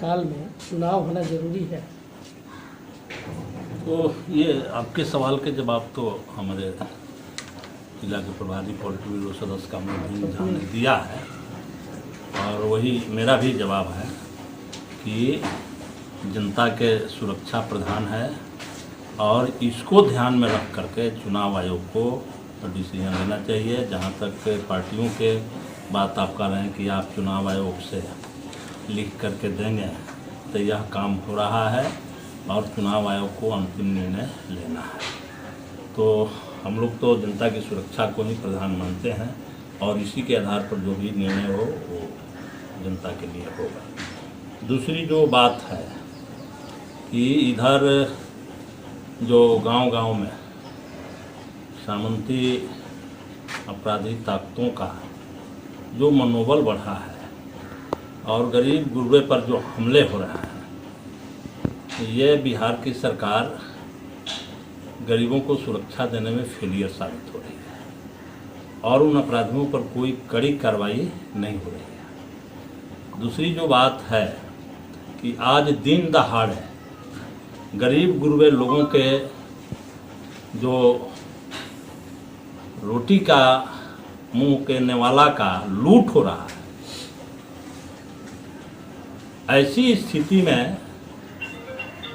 काल में चुनाव होना जरूरी है? तो ये आपके सवाल के जवाब तो हमारे जिला के प्रभारी पॉलिट ब्यूरो सदस्य कमल झा ने दिया है, और वही मेरा भी जवाब है कि जनता के सुरक्षा प्रधान है, और इसको ध्यान में रख करके चुनाव आयोग को डिसीजन लेना चाहिए। जहाँ तक पार्टियों के बात आप कर रहे हैं कि आप चुनाव आयोग से लिख करके देंगे, तो यह काम हो रहा है और चुनाव आयोग को अंतिम निर्णय लेना है। तो हम लोग तो जनता की सुरक्षा को ही प्रधान मानते हैं, और इसी के आधार पर जो भी निर्णय हो वो जनता के लिए होगा। दूसरी जो बात है कि इधर जो गांव-गांव में सामंती आपराधिक ताकतों का जो मनोबल बढ़ा है और गरीब गुरबे पर जो हमले हो रहे हैं, ये बिहार की सरकार गरीबों को सुरक्षा देने में फेलियर साबित हो रही है और उन अपराधियों पर कोई कड़ी कार्रवाई नहीं हो रही है। दूसरी जो बात है कि आज दिन दहाड़े गरीब गुरबे लोगों के जो रोटी का मुंह के नेवाला का लूट हो रहा है, ऐसी स्थिति में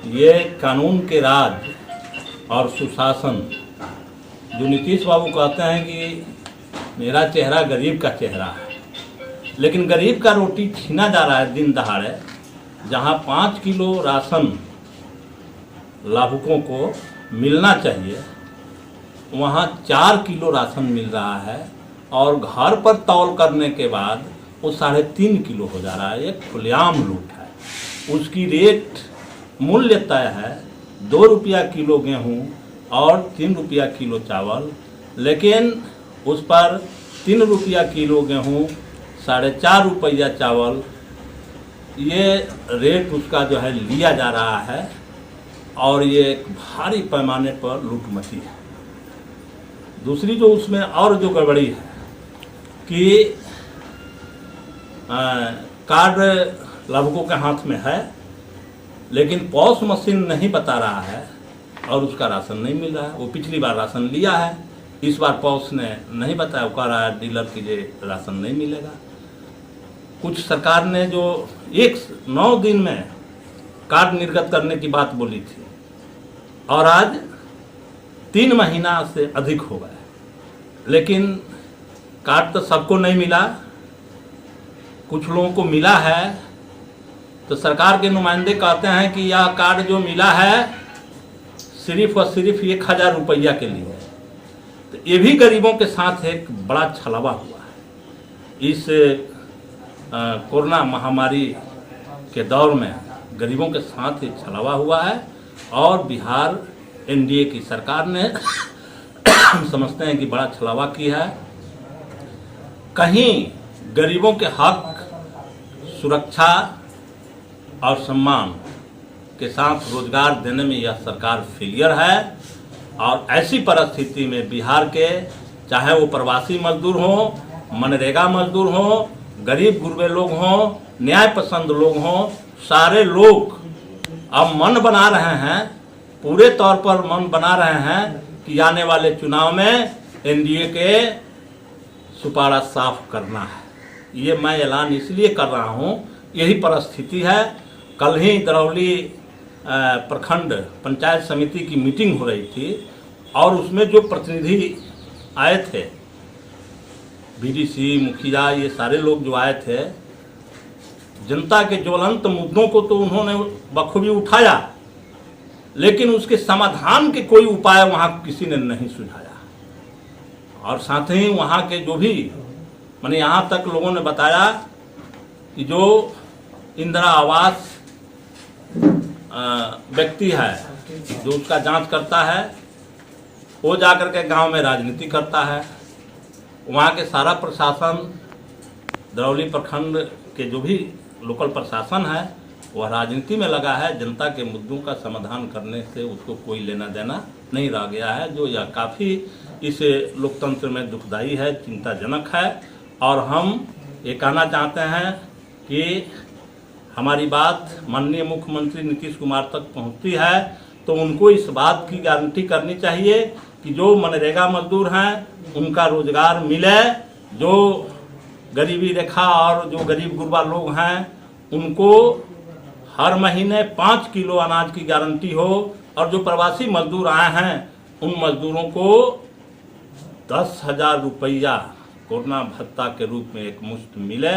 ये कानून के राज और सुशासन, जो नीतीश बाबू कहते हैं कि मेरा चेहरा गरीब का चेहरा है, लेकिन गरीब का रोटी छीना जा रहा है दिन दहाड़े। जहां 5 किलो राशन लाभुकों को मिलना चाहिए, वहां 4 किलो राशन मिल रहा है, और घर पर तौल करने के बाद वो 3.5 किलो हो जा रहा है। एक खुलेआम लूट है। उसकी रेट मूल्य तय है 2 रुपया किलो गेहूँ और 3 रुपया किलो चावल, लेकिन उस पर 3 रुपया किलो गेहूँ, 4.5 रुपया चावल, ये रेट उसका जो है लिया जा रहा है, और ये एक भारी पैमाने पर लूट मची है। दूसरी जो उसमें और जो गड़बड़ी है कि कार्ड लाभुकों के हाथ में है, लेकिन पॉस मशीन नहीं बता रहा है और उसका राशन नहीं मिल रहा है। वो पिछली बार राशन लिया है, इस बार पॉस ने नहीं बताया, वो कह रहा है डीलर के लिए राशन नहीं मिलेगा। कुछ सरकार ने जो 9 दिन में कार्ड निर्गत करने की बात बोली थी, और आज 3 महीना से अधिक हो गए, लेकिन कार्ड तो सबको नहीं मिला। कुछ लोगों को मिला है, तो सरकार के नुमाइंदे कहते हैं कि यह कार्ड जो मिला है सिर्फ और सिर्फ 1000 रुपया के लिए। तो ये भी गरीबों के साथ एक बड़ा छलावा हुआ है। इस कोरोना महामारी के दौर में गरीबों के साथ एक छलावा हुआ है, और बिहार एनडीए की सरकार ने हम समझते हैं कि बड़ा छलावा की है। कहीं गरीबों के हक, सुरक्षा और सम्मान के साथ रोजगार देने में यह सरकार फेलियर है, और ऐसी परिस्थिति में बिहार के, चाहे वो प्रवासी मजदूर हों, मनरेगा मजदूर हों, गरीब गुरबे लोग हों, न्याय पसंद लोग हों, सारे लोग अब मन बना रहे हैं, पूरे तौर पर मन बना रहे हैं कि आने वाले चुनाव में एनडीए के सुपारा साफ करना है। ये मैं ऐलान इसलिए कर रहा हूँ, यही परिस्थिति है। कल ही दरौली प्रखंड पंचायत समिति की मीटिंग हो रही थी, और उसमें जो प्रतिनिधि आए थे, बीडीसी, मुखिया, ये सारे लोग जो आए थे, जनता के ज्वलंत मुद्दों को तो उन्होंने बखूबी उठाया, लेकिन उसके समाधान के कोई उपाय वहाँ किसी ने नहीं सुझाया। और साथ ही वहाँ के जो भी, माने यहाँ तक लोगों ने बताया कि जो इंदिरा आवास व्यक्ति है, जो उसका जांच करता है, वो जाकर के गांव में राजनीति करता है। वहाँ के सारा प्रशासन, दरौली प्रखंड के जो भी लोकल प्रशासन है, वह राजनीति में लगा है। जनता के मुद्दों का समाधान करने से उसको कोई लेना देना नहीं रह गया है, जो यह काफ़ी इस लोकतंत्र में दुखदायी है, चिंताजनक है। और हम ये कहना चाहते हैं कि हमारी बात माननीय मुख्यमंत्री नीतीश कुमार तक पहुंचती है तो उनको इस बात की गारंटी करनी चाहिए कि जो मनरेगा मजदूर हैं उनका रोजगार मिले, जो गरीबी रेखा और जो गरीब गुरबा लोग हैं उनको हर महीने 5 किलो अनाज की गारंटी हो, और जो प्रवासी मजदूर आए हैं उन मजदूरों को 10,000 रुपया कोरोना भत्ता के रूप में एक मुश्त मिले।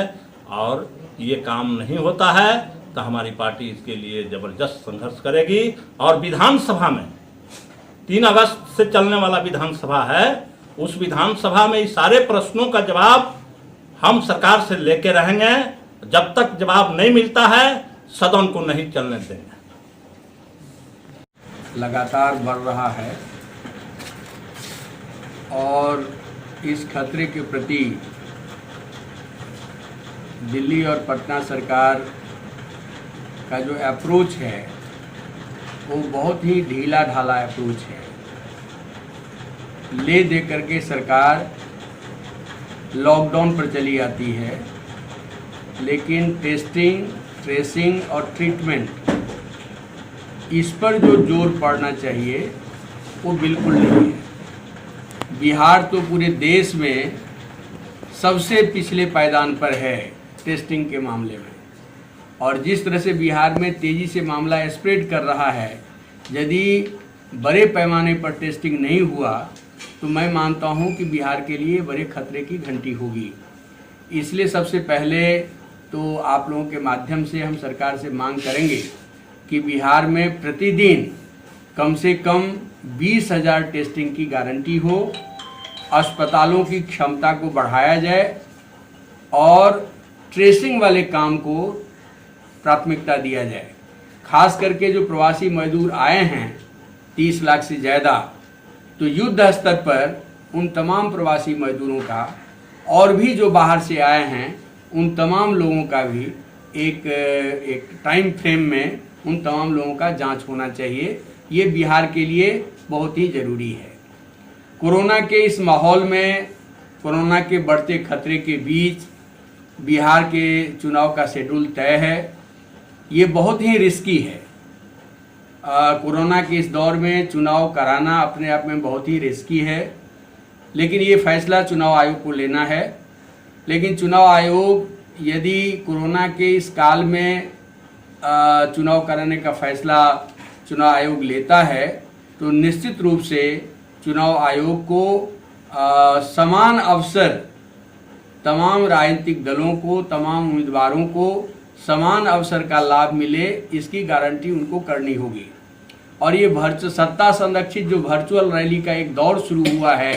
और ये काम नहीं होता है तो हमारी पार्टी इसके लिए जबरदस्त संघर्ष करेगी। और विधानसभा में 3 अगस्त से चलने वाला विधानसभा है, उस विधानसभा में इस सारे प्रश्नों का जवाब हम सरकार से लेके रहेंगे। जब तक जवाब नहीं मिलता है सदन को नहीं चलने देंगे। लगातार बढ़ रहा है और इस खतरे के प्रति दिल्ली और पटना सरकार का जो अप्रोच है वो बहुत ही ढीला ढाला अप्रोच है। ले दे करके सरकार लॉकडाउन पर चली आती है, लेकिन टेस्टिंग, ट्रेसिंग और ट्रीटमेंट इस पर जो जोर पड़ना चाहिए वो बिल्कुल नहीं है। बिहार तो पूरे देश में सबसे पिछले पायदान पर है टेस्टिंग के मामले में, और जिस तरह से बिहार में तेज़ी से मामला स्प्रेड कर रहा है, यदि बड़े पैमाने पर टेस्टिंग नहीं हुआ तो मैं मानता हूं कि बिहार के लिए बड़े खतरे की घंटी होगी। इसलिए सबसे पहले तो आप लोगों के माध्यम से हम सरकार से मांग करेंगे कि बिहार में प्रतिदिन कम से कम 20,000 टेस्टिंग की गारंटी हो, अस्पतालों की क्षमता को बढ़ाया जाए और ट्रेसिंग वाले काम को प्राथमिकता दिया जाए। खास करके जो प्रवासी मजदूर आए हैं 30 लाख से ज़्यादा, तो युद्ध स्तर पर उन तमाम प्रवासी मजदूरों का और भी जो बाहर से आए हैं उन तमाम लोगों का भी एक टाइम फ्रेम में उन तमाम लोगों का जांच होना चाहिए। ये बिहार के लिए बहुत ही ज़रूरी है। कोरोना के इस माहौल में, कोरोना के बढ़ते खतरे के बीच बिहार के चुनाव का शेड्यूल तय है। ये बहुत ही रिस्की है। कोरोना के इस दौर में चुनाव कराना अपने आप में बहुत ही रिस्की है, लेकिन ये फैसला चुनाव आयोग को लेना है। लेकिन चुनाव आयोग यदि कोरोना के इस काल में चुनाव कराने का फैसला चुनाव आयोग लेता है तो निश्चित रूप से चुनाव आयोग को समान अवसर तमाम राजनीतिक दलों को, तमाम उम्मीदवारों को समान अवसर का लाभ मिले, इसकी गारंटी उनको करनी होगी। और ये सत्ता संरक्षित जो वर्चुअल रैली का एक दौर शुरू हुआ है,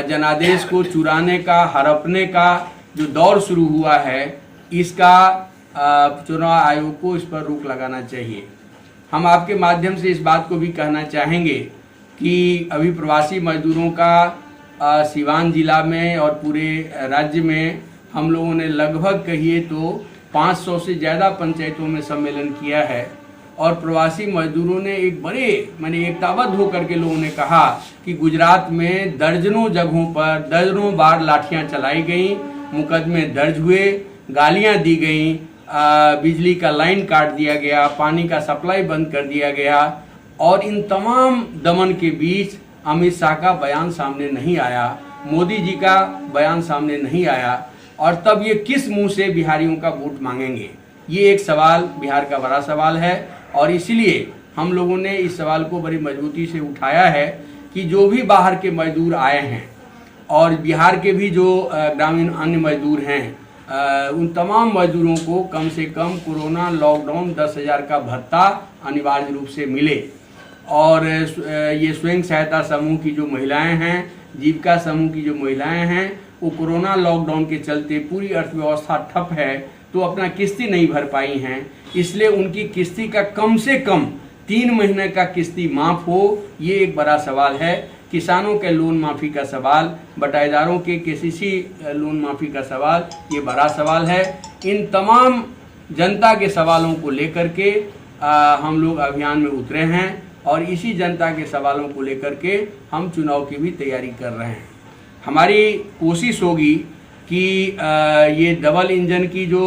जनादेश को चुराने का, हड़पने का जो दौर शुरू हुआ है, इसका चुनाव आयोग को इस पर रोक लगाना चाहिए। हम आपके माध्यम से इस बात को भी कहना चाहेंगे कि अभी प्रवासी मजदूरों का सिवान जिला में और पूरे राज्य में हम लोगों ने लगभग कहिए तो 500 से ज़्यादा पंचायतों में सम्मेलन किया है, और प्रवासी मजदूरों ने एक एकताबद्ध होकर के लोगों ने कहा कि गुजरात में दर्जनों जगहों पर दर्जनों बार लाठियां चलाई गईं, मुकदमे दर्ज हुए, गालियां दी गईं, बिजली का लाइन काट दिया गया, पानी का सप्लाई बंद कर दिया गया, और इन तमाम दमन के बीच अमित शाह का बयान सामने नहीं आया, मोदी जी का बयान सामने नहीं आया, और तब ये किस मुंह से बिहारियों का वोट मांगेंगे? ये एक सवाल बिहार का बड़ा सवाल है, और इसलिए हम लोगों ने इस सवाल को बड़ी मजबूती से उठाया है कि जो भी बाहर के मजदूर आए हैं और बिहार के भी जो ग्रामीण अन्य मजदूर हैं, उन तमाम मजदूरों को कम से कम कोरोना लॉकडाउन 10,000 का भत्ता अनिवार्य रूप से मिले। और ये स्वयं सहायता समूह की जो महिलाएं हैं, जीविका समूह की जो महिलाएं हैं, वो कोरोना लॉकडाउन के चलते पूरी अर्थव्यवस्था ठप है तो अपना किस्ती नहीं भर पाई हैं, इसलिए उनकी किस्ती का कम से कम 3 महीने का किस्ती माफ़ हो, ये एक बड़ा सवाल है। किसानों के लोन माफ़ी का सवाल, बटाईदारों के केसीसी लोन माफ़ी का सवाल, ये बड़ा सवाल है। इन तमाम जनता के सवालों को लेकर के हम लोग अभियान में उतरे हैं, और इसी जनता के सवालों को लेकर के हम चुनाव की भी तैयारी कर रहे हैं। हमारी कोशिश होगी कि ये डबल इंजन की जो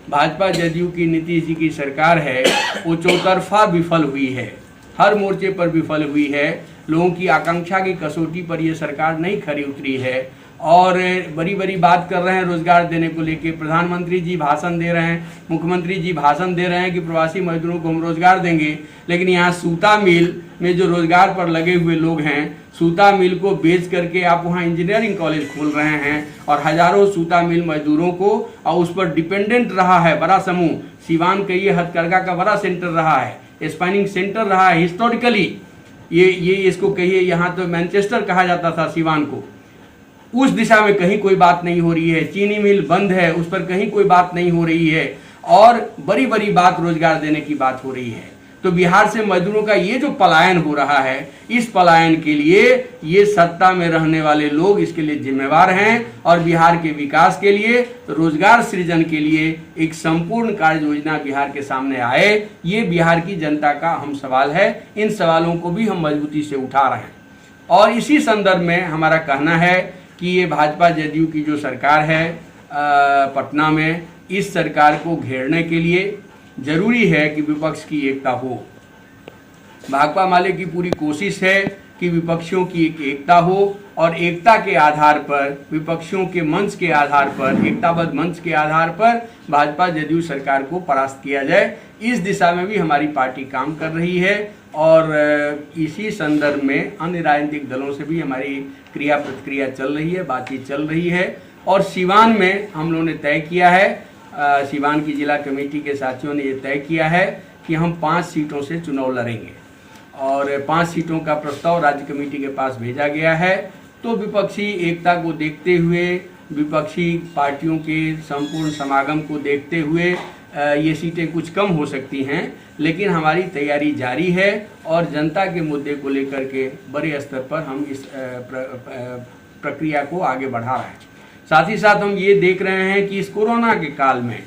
भाजपा जदयू की नीतीश जी की सरकार है वो चौतरफा विफल हुई है, हर मोर्चे पर विफल हुई है। लोगों की आकांक्षा की कसौटी पर ये सरकार नहीं खरी उतरी है और बड़ी बड़ी बात कर रहे हैं रोजगार देने को लेके। प्रधानमंत्री जी भाषण दे रहे हैं, मुख्यमंत्री जी भाषण दे रहे हैं कि प्रवासी मजदूरों को हम रोजगार देंगे, लेकिन यहाँ सूता मिल में जो रोजगार पर लगे हुए लोग हैं, सूता मिल को बेच करके आप वहाँ इंजीनियरिंग कॉलेज खोल रहे हैं और हजारों सूता मिल मजदूरों को और उस पर डिपेंडेंट रहा है बड़ा समूह। सीवान का ये हथकरघा का बड़ा सेंटर रहा है, स्पाइनिंग सेंटर रहा है हिस्टोरिकली। ये इसको कहिए, यहाँ तो मैनचेस्टर कहा जाता था सीवान को। उस दिशा में कहीं कोई बात नहीं हो रही है। चीनी मिल बंद है, उस पर कहीं कोई बात नहीं हो रही है और बड़ी बड़ी बात रोजगार देने की बात हो रही है। तो बिहार से मजदूरों का ये जो पलायन हो रहा है, इस पलायन के लिए ये सत्ता में रहने वाले लोग इसके लिए जिम्मेवार हैं और बिहार के विकास के लिए, रोजगार सृजन के लिए एक संपूर्ण कार्य योजना बिहार के सामने आए, ये बिहार की जनता का अहम सवाल है। इन सवालों को भी हम मजबूती से उठा रहे हैं और इसी संदर्भ में हमारा कहना है कि ये भाजपा जदयू की जो सरकार है पटना में, इस सरकार को घेरने के लिए जरूरी है कि विपक्ष की एकता हो। भाकपा माले की पूरी कोशिश है कि विपक्षियों की एक एकता हो और एकता के आधार पर, विपक्षियों के मंच के आधार पर, एकताबद्ध मंच के आधार पर भाजपा जदयू सरकार को परास्त किया जाए। इस दिशा में भी हमारी पार्टी काम कर रही है और इसी संदर्भ में अन्य राजनीतिक दलों से भी हमारी क्रिया प्रतिक्रिया चल रही है, बातचीत चल रही है। और सीवान में हम लोगों ने तय किया है, सीवान की जिला कमेटी के साथियों ने ये तय किया है कि हम 5 सीटों से चुनाव लड़ेंगे और 5 सीटों का प्रस्ताव राज्य कमेटी के पास भेजा गया है। तो विपक्षी एकता को देखते हुए, विपक्षी पार्टियों के संपूर्ण समागम को देखते हुए ये सीटें कुछ कम हो सकती हैं, लेकिन हमारी तैयारी जारी है और जनता के मुद्दे को लेकर के बड़े स्तर पर हम इस प्रक्रिया को आगे बढ़ा रहे हैं। साथ ही साथ हम ये देख रहे हैं कि इस कोरोना के काल में,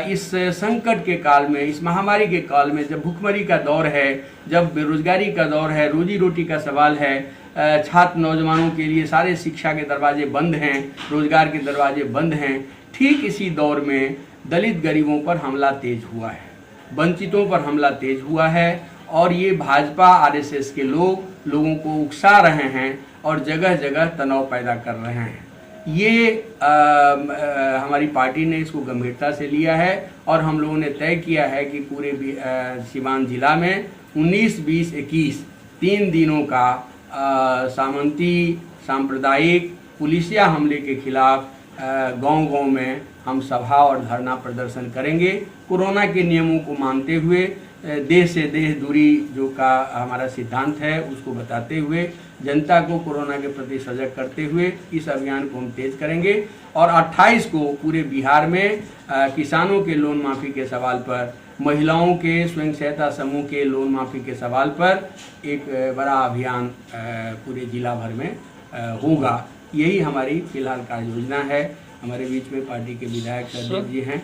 इस संकट के काल में, इस महामारी के काल में, जब भुखमरी का दौर है, जब बेरोजगारी का दौर है, रोजी रोटी का सवाल है, छात्र नौजवानों के लिए सारे शिक्षा के दरवाजे बंद हैं, रोजगार के दरवाजे बंद हैं, ठीक इसी दौर में दलित गरीबों पर हमला तेज हुआ है, वंचितों पर हमला तेज हुआ है और ये भाजपा आरएसएस के लोगों को उकसा रहे हैं और जगह जगह तनाव पैदा कर रहे हैं। ये हमारी पार्टी ने इसको गंभीरता से लिया है और हम लोगों ने तय किया है कि पूरे सीवान जिला में 19, 20, 21 3 दिनों का सामंती सांप्रदायिक पुलिसिया हमले के खिलाफ गांव-गांव में हम सभा और धरना प्रदर्शन करेंगे। कोरोना के नियमों को मानते हुए, देह से देह दूरी जो का हमारा सिद्धांत है उसको बताते हुए, जनता को कोरोना के प्रति सजग करते हुए इस अभियान को हम तेज करेंगे। और 28 को पूरे बिहार में किसानों के लोन माफ़ी के सवाल पर, महिलाओं के स्वयं सहायता समूह के लोन माफ़ी के सवाल पर एक बड़ा अभियान पूरे जिला भर में होगा। यही हमारी फिलहाल कार्य योजना है। हमारे बीच में पार्टी के विधायक सदस्य जी हैं।